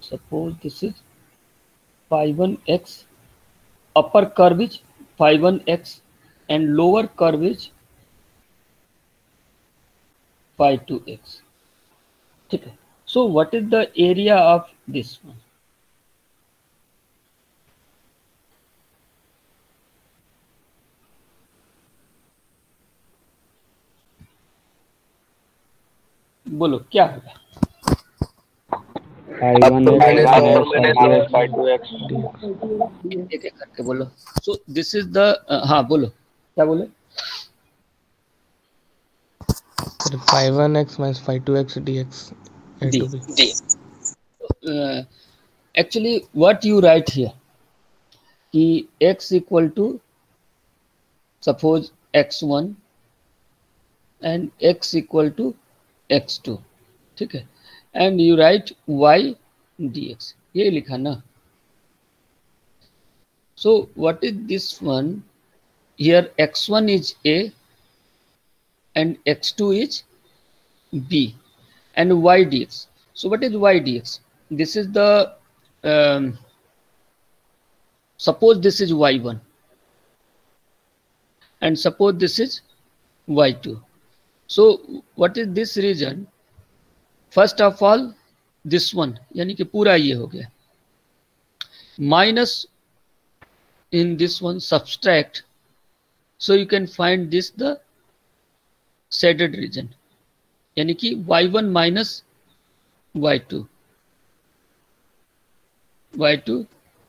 Suppose this is phi 1x, upper curve is phi 1x and lower curve is phi 2x. ठीक है. So what is the area of this one? बोलो क्या होगा? Up to minus or minus 5 to x. एक एक करके बोलो. So this is the हाँ बोलो क्या बोले? phi 1x minus phi 2x dx a to b. Actually what you write here कि x equal to suppose x1 and x equal to x2. ठीक है. And you write y dx. ये लिखा ना. So what is this one? Here x1 is a and x2 is b and y dx. So what is y dx? This is the suppose this is y1 and suppose this is y2. So what is this region? First of all this one यानी कि पूरा ये हो गया minus in this one subtract, so you can find this the shaded region यानी कि y1 minus y2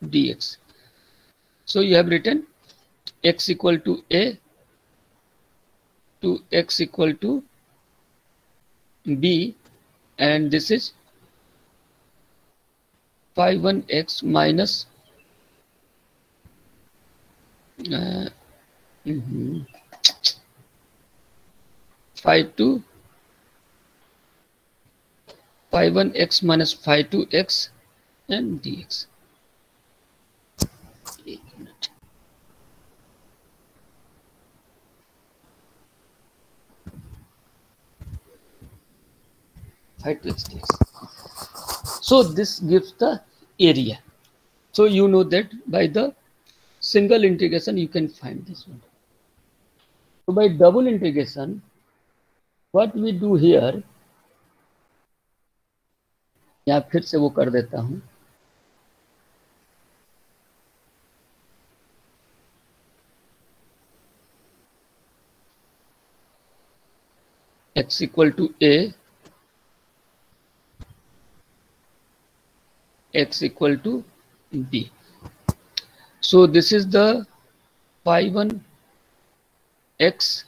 dx. So you have written x equal to a to x equal to b and this is phi 1x minus phi 2 phi 1x minus phi 2x and dx. एक minute. Phi 2x dx. So this gives the area. So you know that by the single integration you can find this one. So by double integration what we do here, या फिर से वो कर देता हूं. x equal to a, x equal to b. So this is the phi 1 x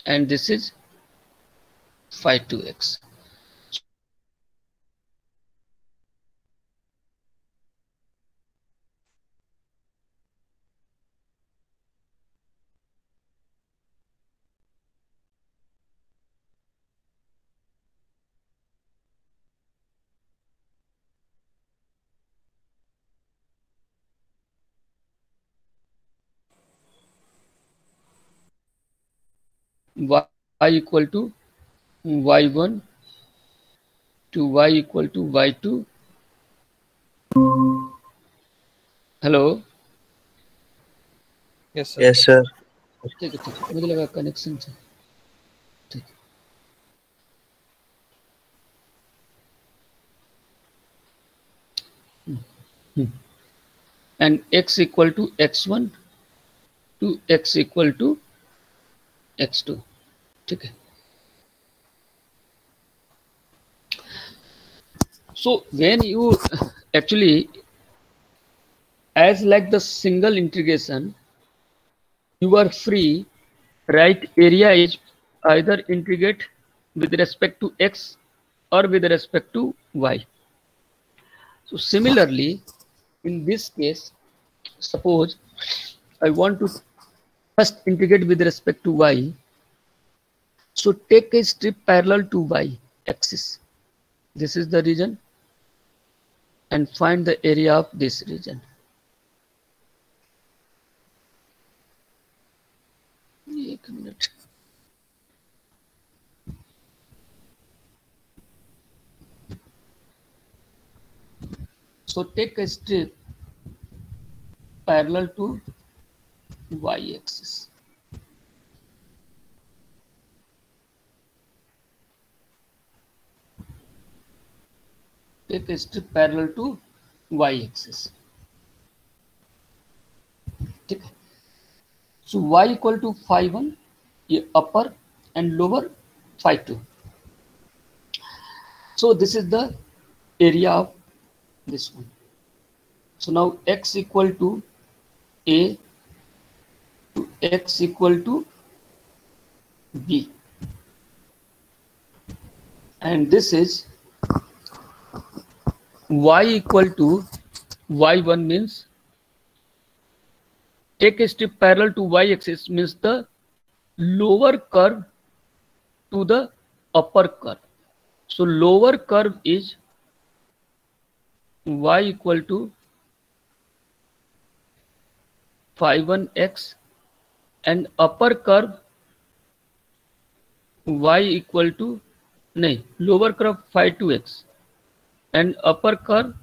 and this is phi 2x. Y equal to y1 to y equal to y2. Hello. Yes sir. ठीक है ठीक है, मुझे लगा connection से. ठीक. And x equal to x1 to x equal to x2. ठीक है. So when you actually as like the single integration you are free, right? Area is either integrate with respect to x or with respect to y. So similarly in this case suppose I want to first integrate with respect to y. So take a strip parallel to y axis. This is the region and find the area of this region. एक minute. So take a strip parallel to y axis. Take a strip parallel to y axis. ठीक है. So y equal to phi 1, ये upper and lower phi 2. So this is the area of this one. So now x equal to a to x equal to b, and this is y equal to y1 means take a strip parallel to y axis means the lower curve to the upper curve. So lower curve is y equal to phi 1x and upper curve y equal to lower curve phi 2x and upper curve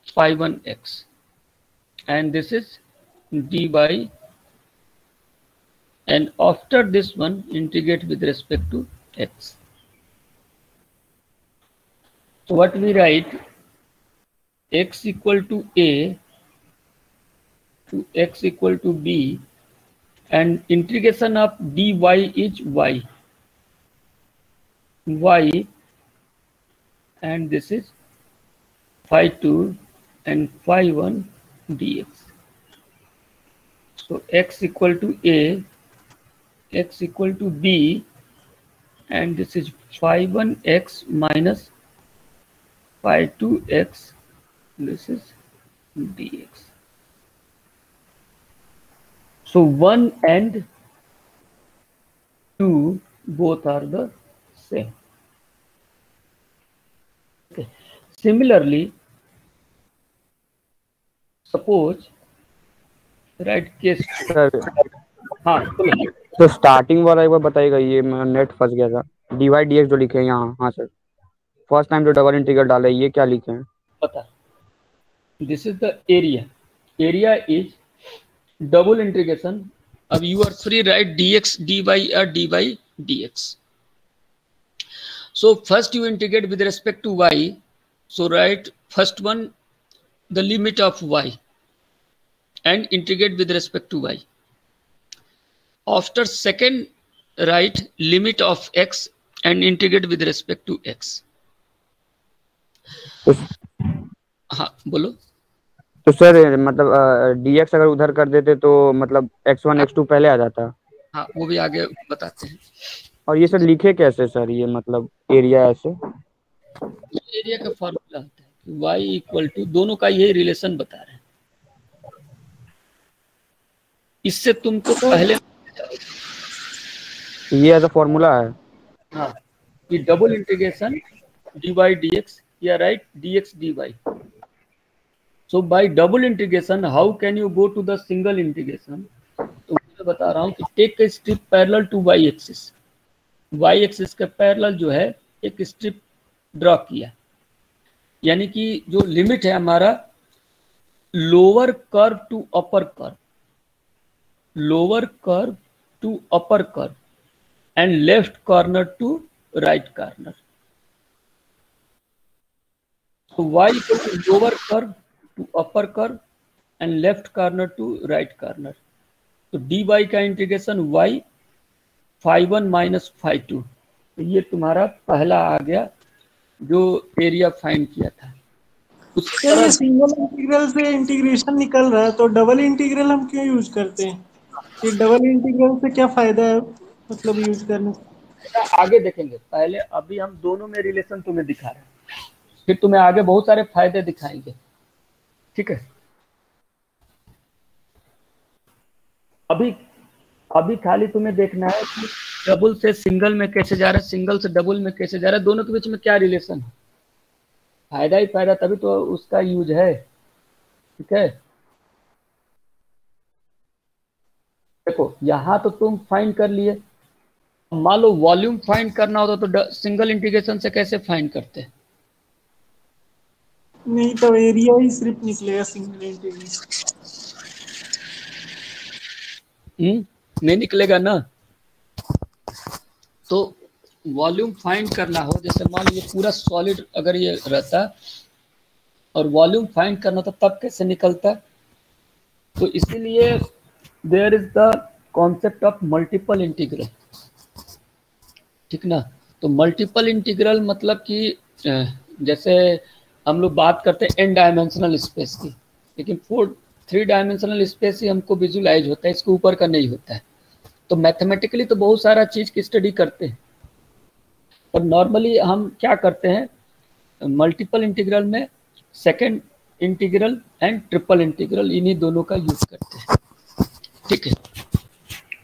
phi 1x, and this is dy, and after this one integrate with respect to x. So what we write, x equal to a to x equal to b, and integration of dy is y, and this is phi 2 and phi 1 dx. So x equal to a, x equal to b, and this is phi 1x minus phi 2x, this is dx. So 1 and 2 both are the same. Okay. Similarly, suppose right case sir हाँ तो starting वाला एक बार बताइएगा, ये मैं net फंस गया था. dy dx जो लिखे हैं यहाँ. हाँ सर, फर्स्ट टाइम जो डबल इंटीग्रल डाले ये क्या लिखे हैं? पता, this is the area. Area is double integration. अब you are free write dx dy or dy dx. So first you integrate with respect to y. So write first one the limit of y and integrate with respect to y. After second write limit of x and integrate with respect to x. हाँ बोलो. तो sir मतलब dx अगर उधर कर देते तो मतलब x1 x2 पहले आ जाता. हाँ वो भी आगे बताते हैं. और ये सर लिखे कैसे सर, ये मतलब एरिया ऐसे? एरिया का फॉर्मूला होता है y इक्वल टू, दोनों का यही रिलेशन बता रहे हैं. इससे तुमको पहले ये ऐसा फॉर्मूला है. हाँ कि डबल इंटीग्रेशन dy dx या right dx dy. So by double integration how can you go to the single integration? तो मैं बता रहा हूँ कि take a strip parallel to y axis. y axis के पैरेलल जो है एक स्ट्रिप ड्रॉ किया, यानी कि जो लिमिट है हमारा lower curve to upper curve, lower curve to upper curve and left corner to right corner. So y equal to lower curve to upper curve and left corner to right corner. तो dy का integration y phi 1 minus phi 2. तो ये तुम्हारा पहला आ गया जो area find किया था. ये सिंगल इंटीग्रल से इंटीग्रेशन निकल रहा है तो डबल इंटीग्रल हम क्यों यूज करते हैं? ये डबल इंटीग्रल से क्या फायदा है मतलब यूज करने से? आगे देखेंगे. पहले अभी हम दोनों में रिलेशन तुम्हें दिखा रहे हैं, फिर तुम्हें आगे बहुत सारे फायदे दिखाएंगे. ठीक है. अभी खाली तुम्हें देखना है कि डबल से सिंगल में कैसे जा रहा है, सिंगल से डबल में कैसे जा रहा है, दोनों के बीच में क्या रिलेशन है. फायदा ही फायदा, तभी तो उसका यूज है. ठीक है. देखो यहाँ तो तुम फाइंड कर लिए, मान लो वॉल्यूम फाइंड करना होता तो सिंगल इंटीग्रेशन से कैसे फाइंड करते हैं? नहीं तो एरिया ही सिर्फ निकलेगा सिंगल इंटीग्रल। नहीं निकलेगा ना। तो वॉल्यूम फाइंड करना हो, जैसे मान लीजिए पूरा सॉलिड अगर ये रहता और वॉल्यूम फाइंड करना था तब कैसे निकलता? तो इसीलिए there is the concept of multiple integral, ठीक ना। तो मल्टीपल इंटीग्रल मतलब कि जैसे हम लोग बात करते हैं n डायमेंशनल स्पेस की, लेकिन 3 डायमेंशनल स्पेस ही हमको विजुलाइज होता है, इसके ऊपर का नहीं होता है। तो मैथमेटिकली तो बहुत सारा चीज की स्टडी करते हैं, और नॉर्मली हम क्या करते हैं मल्टीपल इंटीग्रल में second integral and triple integral, इन्हीं दोनों का यूज करते हैं, ठीक है।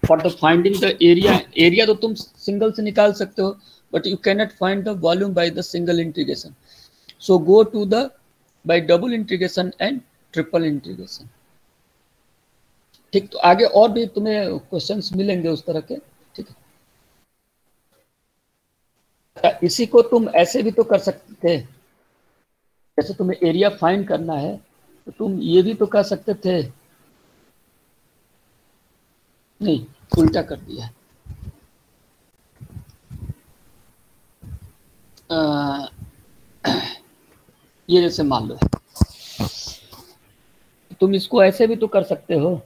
For the finding the area, area तो तुम सिंगल से निकाल सकते हो, but you cannot find the volume by the single integration, so go to the by double integration and triple integration, ठीक। तो आगे और भी तुम्हें क्वेश्चंस मिलेंगे उस तरह के, ठीक है। इसी को तुम ऐसे भी तो कर सकते थे, जैसे तुम्हें एरिया फाइंड करना है तो तुम ये भी तो कर सकते थे, नहीं उल्टा कर दिया। ये जैसे मान लो तुम इसको ऐसे भी तो कर सकते हो,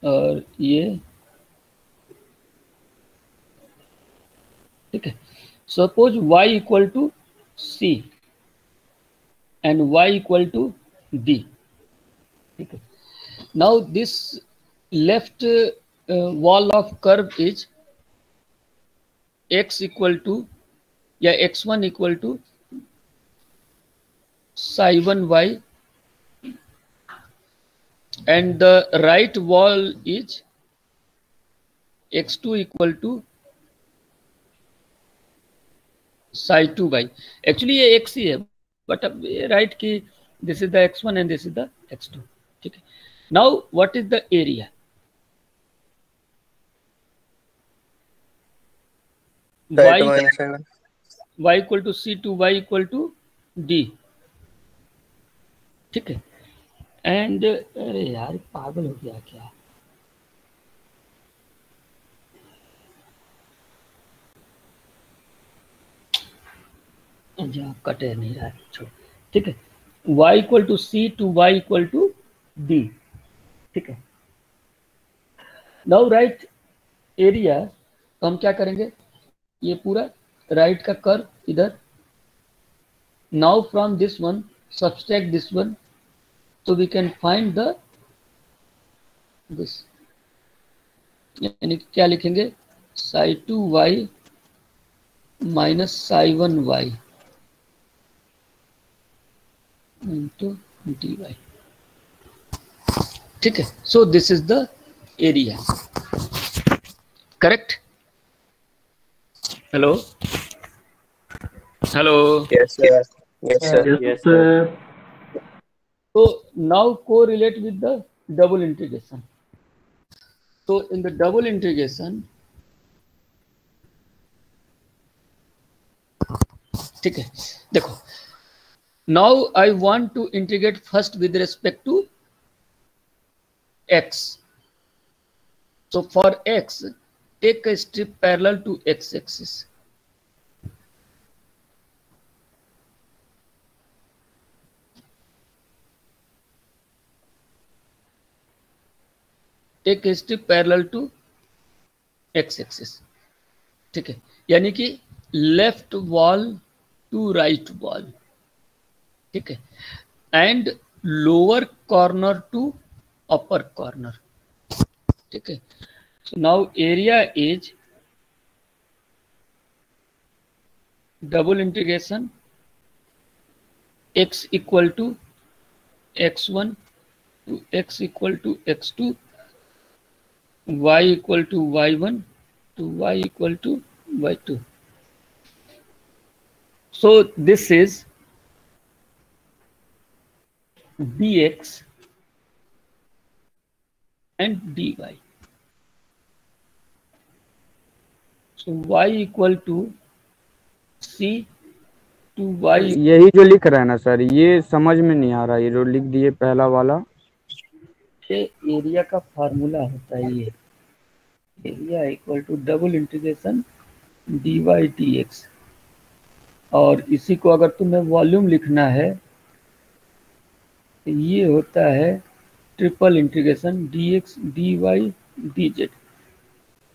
और ये ठीक है। Suppose y equal to c and y equal to d, ठीक है। Now this left wall of curve is x equal to या x1 equal to psi1y and the right wall is x2 equal to psi2y। Actually ये x ही है, but अब ये right की this is the x1 and this is the x2, ठीक है। Now what is the area? y equal to c to y equal to d, ठीक है। एंड अरे यार पागल हो गया क्या? अच्छा कटे नहीं रहा है, छोड़, ठीक है। y equal to c to y equal to d, ठीक है। नाउ राइट एरिया, तो हम क्या करेंगे, ये पूरा राइट का कर्व इधर, now from this one subtract this one, so we can find the this, यानी क्या लिखेंगे psi2y minus psi1y into dy, ठीक है। So this is the area, correct. Hello hello, Yes, sir. Yes, sir. Yes, sir. so now correlate with the double integration. So in the double integration, ठीक है, देखो now I want to integrate first with respect to x, so for x take a strip parallel to x axis, take a strip parallel to x axis, ठीक है। यानी कि left wall to right wall, ठीक है, and lower corner to upper corner, ठीक है। So now area is double integration x equal to x1 to x equal to x2, y equal to y1 to y equal to y2. So this is dx and dy. So y equal to c to y. यही जो लिख रहा है ना sir, ये समझ में नहीं आ रहा, ये जो लिख दिए पहला वाला। ये एरिया का फार्मूला होता है, ये area equal to double integration dy dx, और इसी को अगर तुम्हें वॉल्यूम लिखना है तो ये होता है triple integration dx dy dz।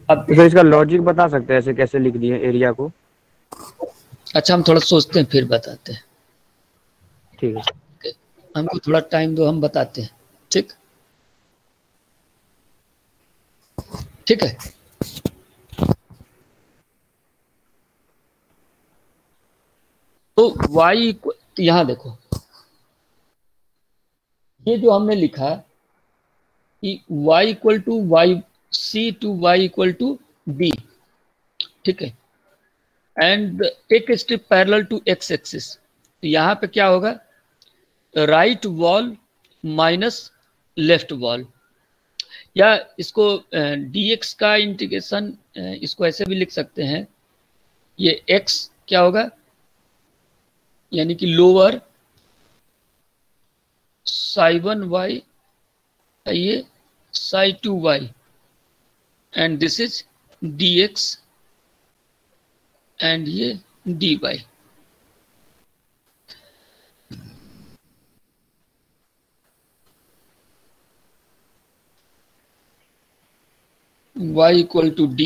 अब तो सर इसका लॉजिक बता सकते हैं ऐसे कैसे लिख दिए एरिया को? अच्छा, हम थोड़ा सोचते हैं फिर बताते हैं। ठीक है, हमको थोड़ा टाइम दो, हम बताते हैं। ठीक ठीक है। तो y, यहां देखो, ये जो हमने लिखा कि y equal to y c to y equal to b, ठीक है, and take strip parallel to x axis. तो यहाँ पे क्या होगा, right wall minus left wall, या इसको dx का इंटीग्रेशन इसको ऐसे भी लिख सकते हैं, ये x क्या होगा, यानी कि लोअर psi1y, ये psi2y, and this is dx and ये dy। y equal to d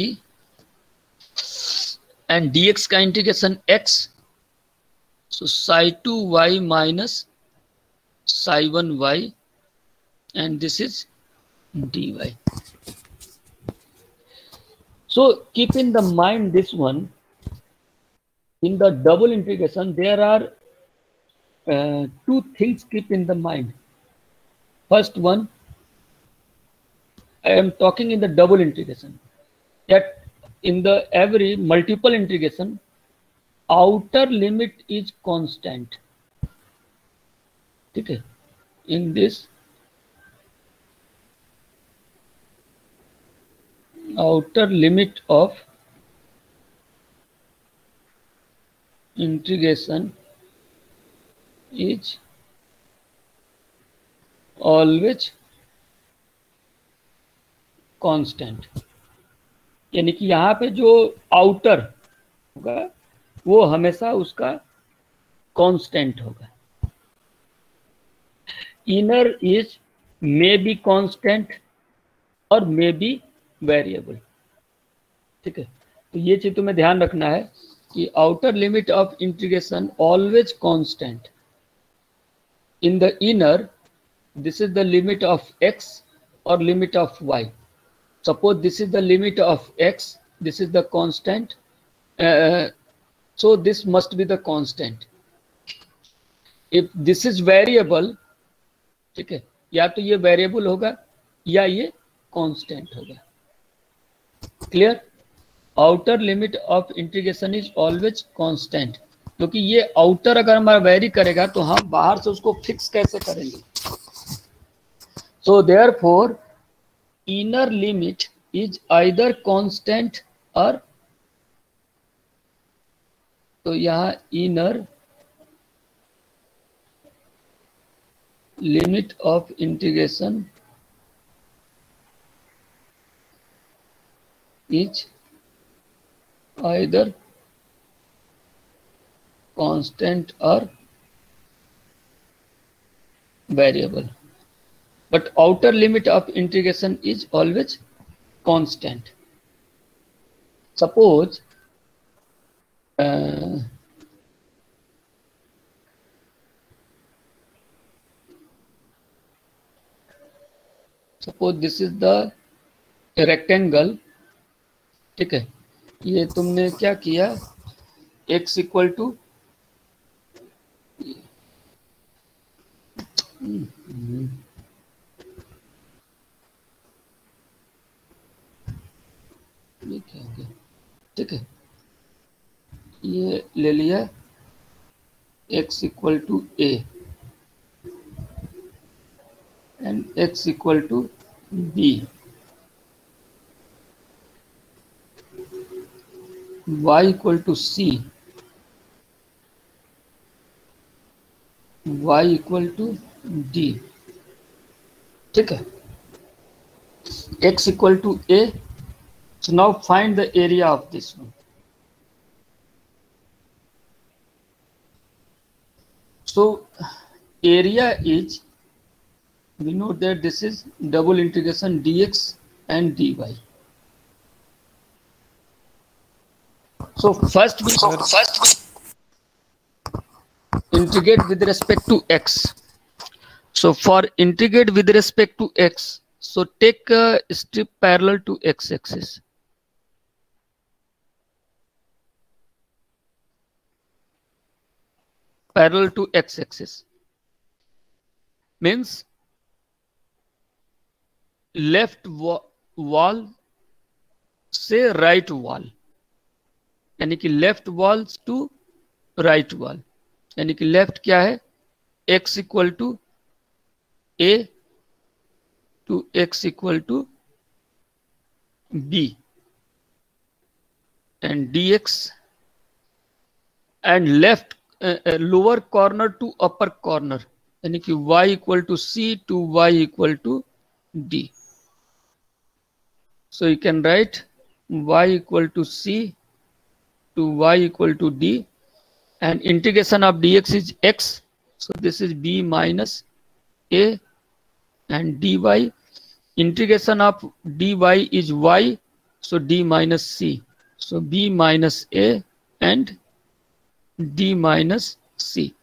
and dx का integration x, so psi2y minus psi1y, and this is dy. So keep in the mind this one, in the double integration there are two things keep in the mind. First one, I am talking in the double integration, that in the every multiple integration outer limit is constant, ठीक है, in this outer limit of integration is always constant, यानी कि यहाँ पे जो outer होगा वो हमेशा उसका कांस्टेंट होगा। Inner is may be constant और मे बी वेरिएबल, ठीक है। तो ये चीज तुम्हें ध्यान रखना है कि outer limit of integration always constant, in the inner this is the limit of x or limit of y. Suppose this is the limit of x, this is the constant, so this must be the constant. If this is variable, ठीक है, या तो ये variable होगा या ये constant होगा। Clear? Outer limit of integration is always constant, क्योंकि ये आउटर अगर हमारा वेरी करेगा तो हम बाहर से उसको फिक्स कैसे करेंगे। So therefore inner limit is either constant or, तो यहाँ inner limit of integration is either constant or variable, but outer limit of integration is always constant. Suppose suppose this is the rectangle, ठीक है, ये तुमने क्या किया, x equal to ये क्या हो गया, ठीक है, ये ले लिया x equal to a and x equal to b। y equal to c, y equal to d, ठीक है, x equal to a. So now find the area of this one. So area is, we know that this is double integration dx and dy. So first we integrate with respect to x. So for integrate with respect to x, so take a strip parallel to x-axis. Parallel to x-axis means left wall से right wall, यानी कि left wall to right wall, यानी कि left क्या है, x equal to a to x equal to b and dx, and left lower corner to upper corner, यानी कि y equal to c to y equal to d. So you can write y equal to c to y equal to d, and integration of dx is x, so this is b minus a, and dy, integration of dy is y, so d minus c, so b minus a and d minus c.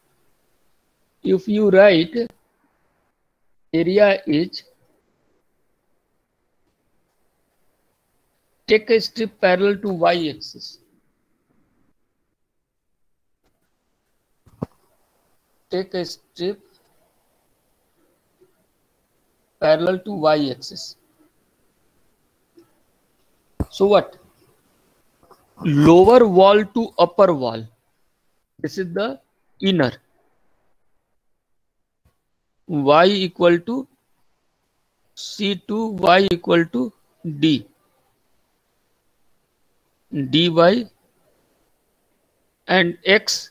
If you write area is, take a strip parallel to y-axis. Take a strip parallel to y-axis. So what? Lower wall to upper wall. This is the inner. Y equal to c to y equal to d. dy and x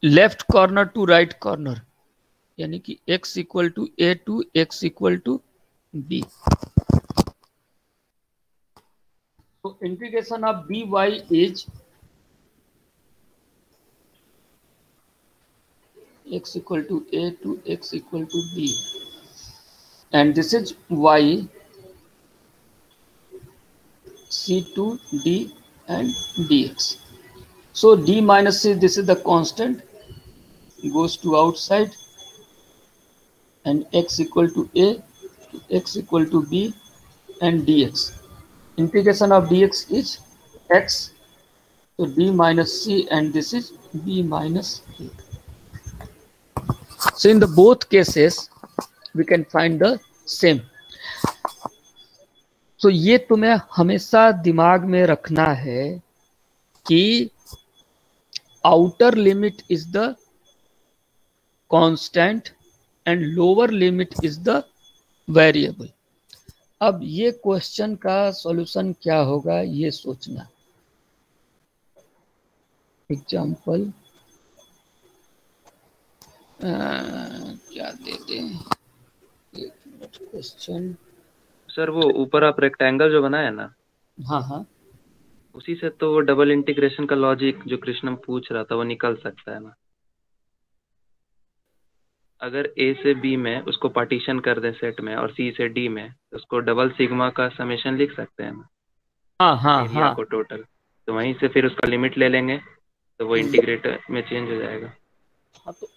left corner to right corner, यानी कि x equal to a to x equal to b. तो integration of dy is x equal to a to x equal to b, and this is y c to d and dx. So d minus c, this is the constant, goes to outside, and x equal to a, x equal to b, and dx. Integration of dx is x, so d minus c, and this is b minus a. So in the both cases we can find the same. तो ये तुम्हें हमेशा दिमाग में रखना है कि outer limit is the constant and lower limit is the variable. अब ये क्वेश्चन का सॉल्यूशन क्या होगा ये सोचना. एग्जाम्पल क्या दे दें, एक मिनट. क्वेश्चन सर वो ऊपर आप रेक्टेंगल जो बनाया ना, हाँ हाँ, उसी से तो वो डबल इंटीग्रेशन का लॉजिक जो कृष्णम पूछ रहा था वो निकल सकता है ना. अगर ए से बी में उसको पार्टीशन कर दें सेट में, और सी से डी में, तो उसको डबल सिग्मा का समेशन लिख सकते हैं ना. हाँ हाँ एरिया हाँ को टोटल, तो वहीं से फिर उसका लिमिट ले लेंगे तो वो इंटीग्रेटर में चेंज हो जाएगा. हाँ. तो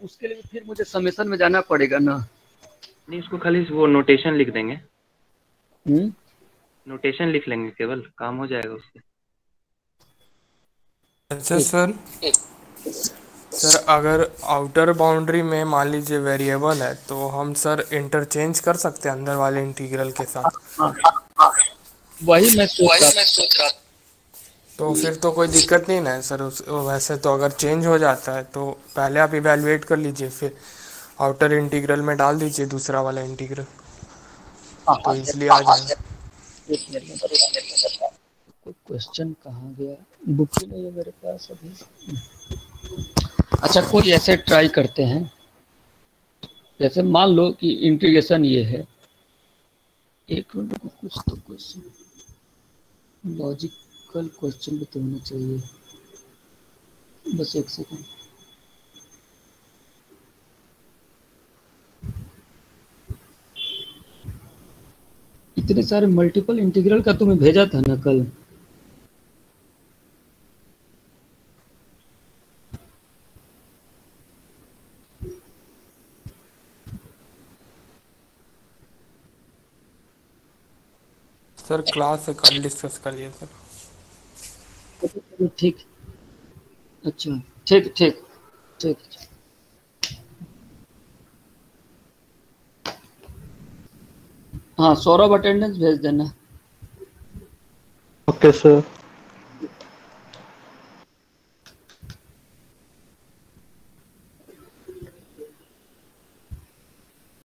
उसके लिए फिर मुझे समेशन में जाना पड़ेगा ना. नहीं, उसको खाली वो नोटेशन लिख देंगे, नोटेशन लिख लेंगे, केवल काम हो जाएगा उससे. अच्छा सर, सर अगर आउटर बाउंड्री में मान लीजिए वेरिएबल है तो हम सर इंटरचेंज कर सकते हैं अंदर वाले इंटीग्रल के साथ. वही मैं सोच रहा. तो फिर तो कोई दिक्कत नहीं ना है सर. वैसे तो अगर चेंज हो जाता है तो पहले आप इवेलुएट कर लीजिए, फिर आउटर इंटीग्रल में डाल दीजिए दूसरा वाला इंटीग्रल, तो इसलिए आ जाएगा. क्वेश्चन कहाँ गया, बुक ही नहीं है मेरे पास अभी। अच्छा कोई ऐसे ट्राई करते हैं, जैसे मान लो कि इंटीग्रेशन ये है, एक मिनट को, कुछ तो क्वेश्चन लॉजिकल क्वेश्चन भी तो होना चाहिए, बस एक सेकंड। इतने सारे मल्टीपल इंटीग्रल का तुम्हें भेजा था ना कल। सर क्लास से कल डिस्कस करिए सर। ठीक, अच्छा ठीक ठीक ठीक। हाँ सौरभ अटेंडेंस भेज देना। Okay sir.